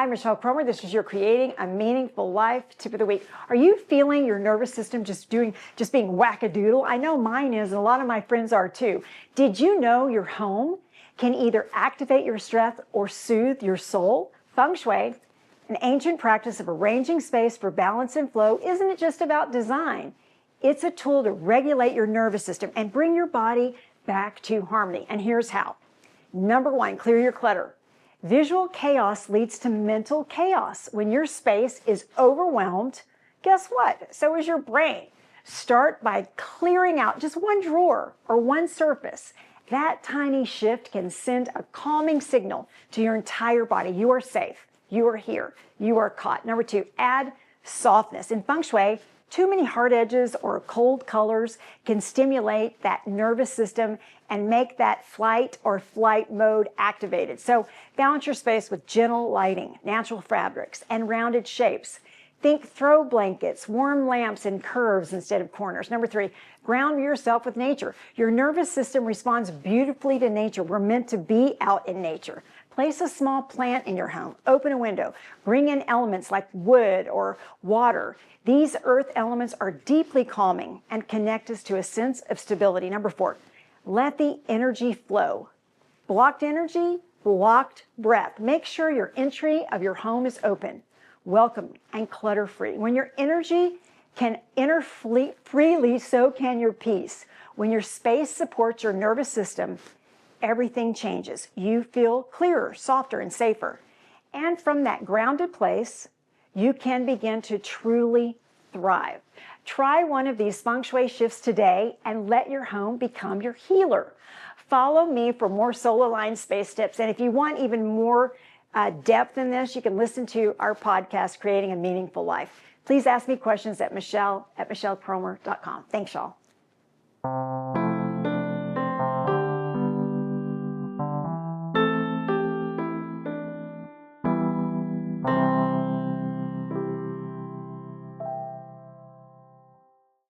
Hi, Michelle Cromer. This is your Creating a Meaningful Life tip of the week. Are you feeling your nervous system just being wackadoodle? I know mine is, and a lot of my friends are too. Did you know your home can either activate your stress or soothe your soul? Feng Shui, an ancient practice of arranging space for balance and flow, isn't just about design. It's a tool to regulate your nervous system and bring your body back to harmony. And here's how. Number one, clear your clutter. Visual chaos leads to mental chaos. When your space is overwhelmed, guess what? So is your brain. Start by clearing out just one drawer or one surface. That tiny shift can send a calming signal to your entire body. You are safe. You are here. You are caught. Number two, add softness. In Feng Shui, too many hard edges or cold colors can stimulate that nervous system and make that flight or flight mode activated. So balance your space with gentle lighting, natural fabrics, and rounded shapes. Think throw blankets, warm lamps, and curves instead of corners. Number three, ground yourself with nature. Your nervous system responds beautifully to nature. We're meant to be out in nature. Place a small plant in your home. Open a window. Bring in elements like wood or water. These earth elements are deeply calming and connect us to a sense of stability. Number four, let the energy flow. Blocked energy, blocked breath. Make sure your entry of your home is open, welcome, and clutter-free. When your energy can enter freely, so can your peace. When your space supports your nervous system, everything changes. You feel clearer, softer, and safer. And from that grounded place, you can begin to truly thrive. Try one of these Feng Shui shifts today and let your home become your healer. Follow me for more soul-aligned space tips. And if you want even more depth in this, you can listen to our podcast, Creating a Meaningful Life. Please ask me questions at Michelle@michellecromer.com. Thanks, y'all.